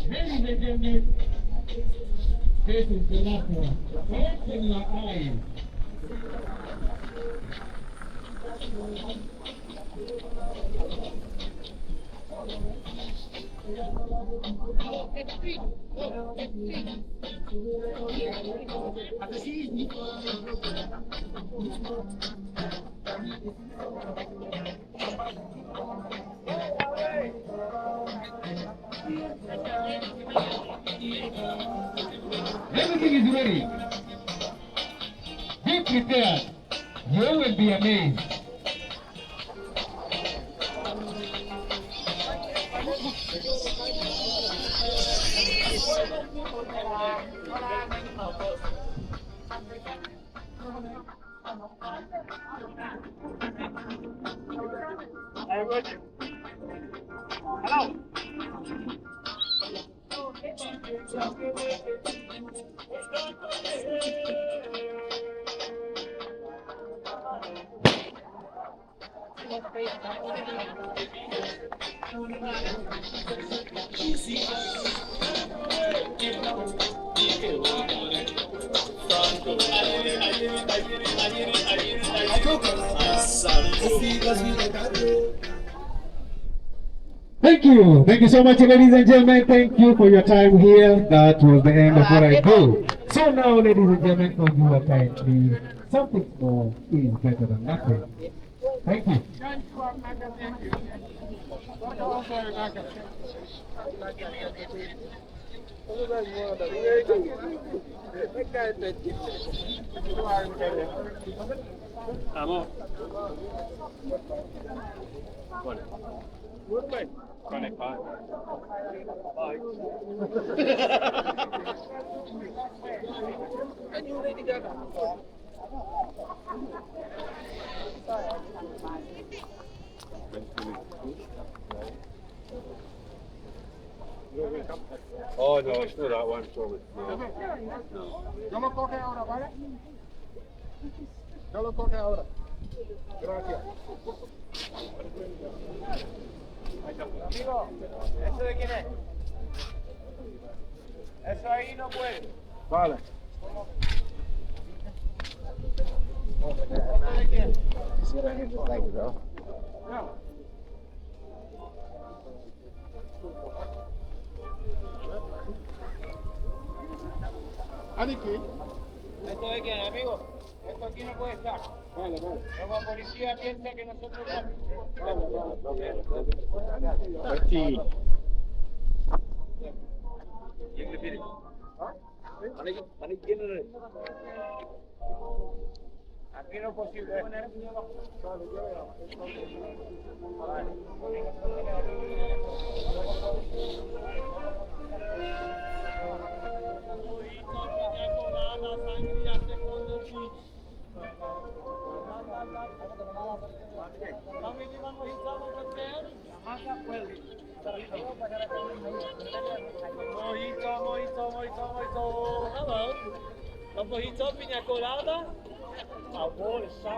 Ladies and gentlemen, this is the last one. Open your eyes. Everything is ready. Be prepared. You will be amazed. Thank you. Thank you so much, ladies and gentlemen. Thank you for your time here. That was the end of what I do. So now, ladies and gentlemen, for you are kindly, something more is better than nothing. Thank you. Vamos. Conectar. Oh no, it's not that one. Sorry. No. Yo lo coge ahora, ¿vale? Yo lo coge ahora. Gracias. Amigo, ¿eso de quién es? Eso ahí no puede. Vale. ¿Eso de quién? No. ¿Aniki? ¿Esto de quién, amigo? Esto aquí no puede estar. Vale, vale. Luego la policía piensa que nosotros vamos. Vale. ¿Quién le pide? ¿Aniki quién es? Aquí no es posible. Vale, Mojito. Hello. A mojito, piña colada. Sabor, sa.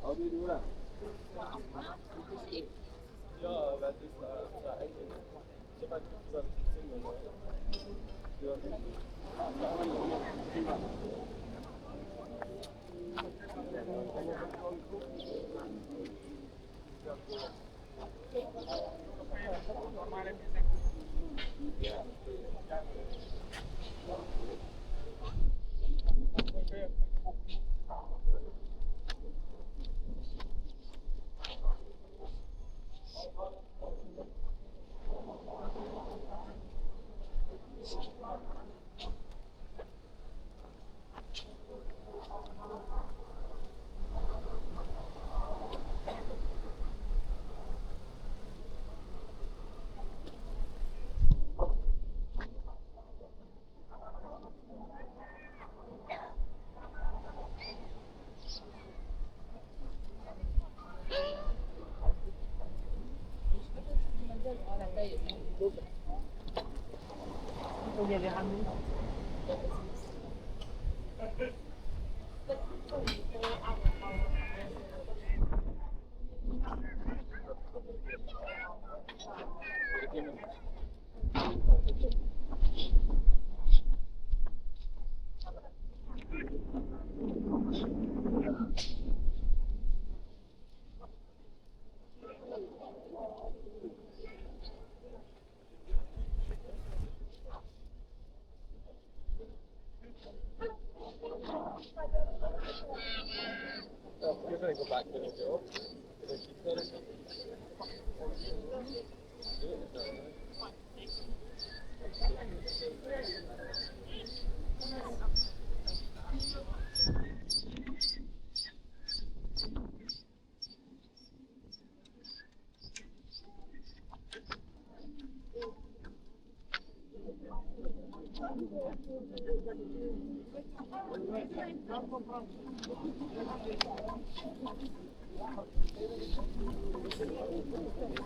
How do you do that? Ja, das ist Thank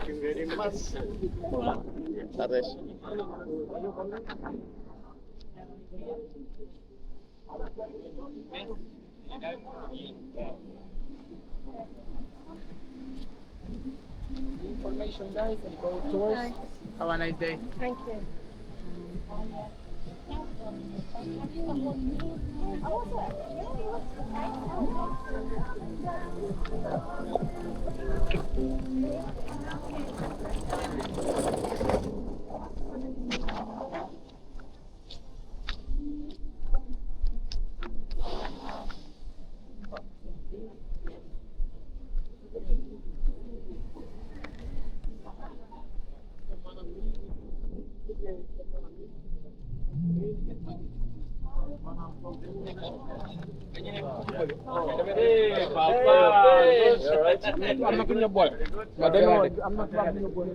you very much. Tardes. Information, guys, and go tours. Have a nice day. Thank you. Hey, Papa. I'm not in your ball. I'm not in your ball.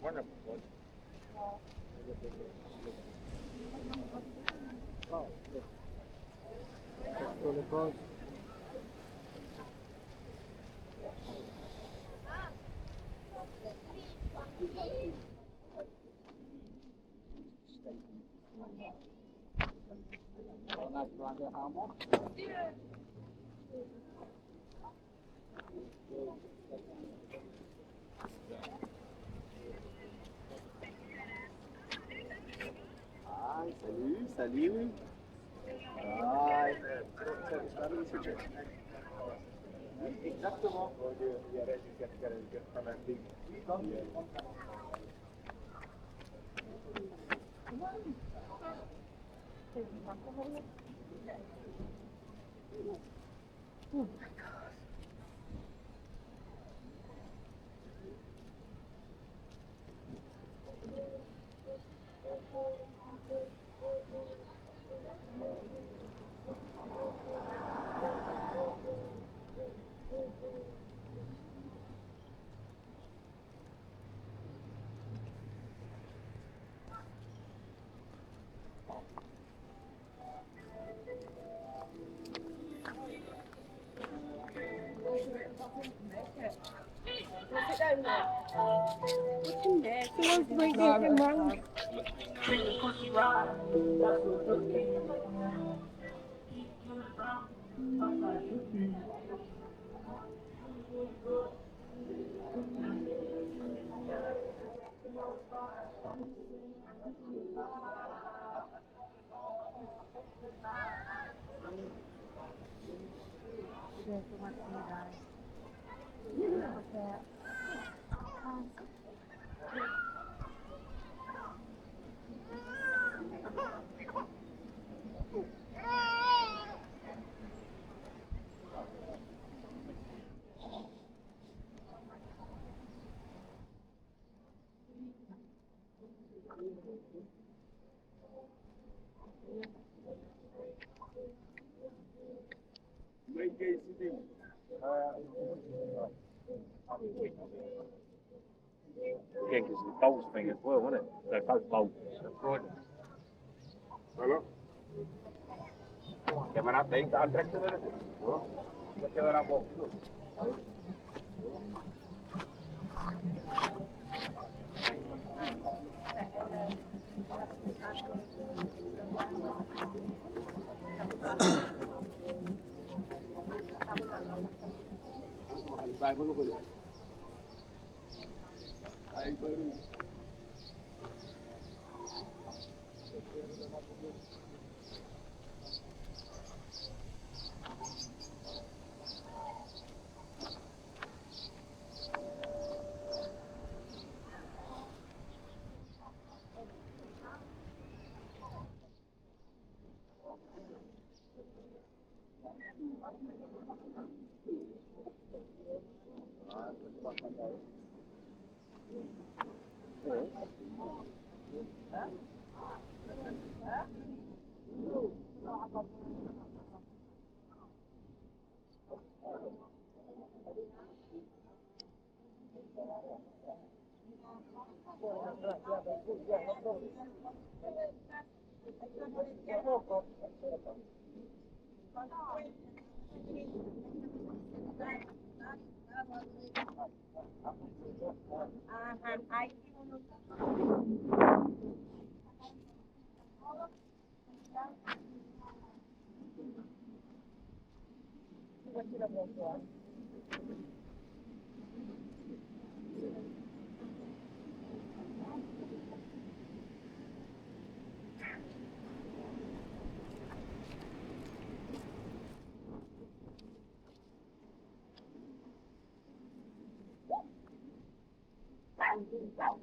Wonderful. Salut, salut. Ah, exactement. Yeah, because the bowls thing as well, isn't it? They're both bowls. Right. Hello? Que van a 30 al 30 de ¿no? Ya quedará poco.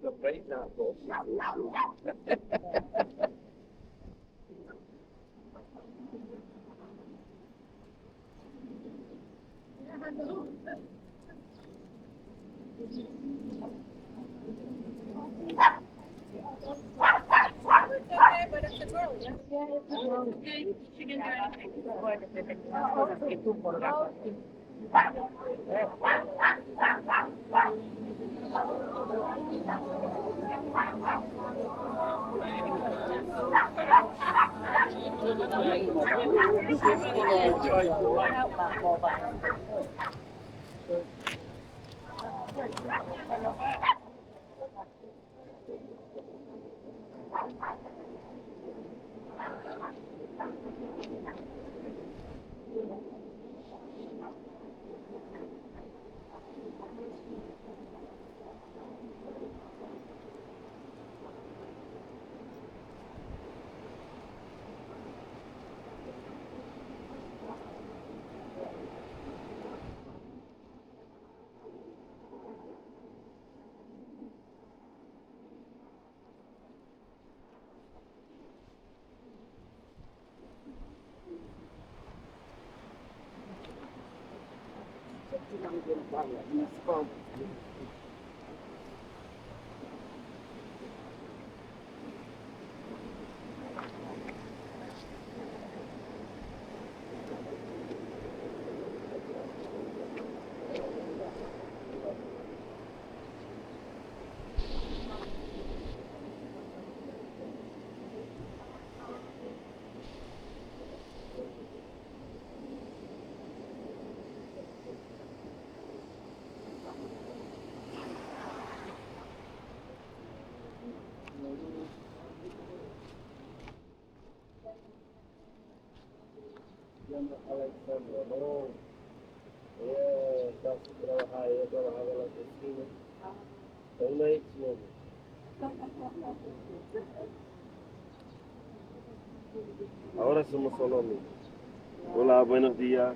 The face not so. Alexandra, no. Casi trabajaba, yo trabajaba en la oficina. Es una adicción. Ahora somos solo amigos. Hola, buenos días.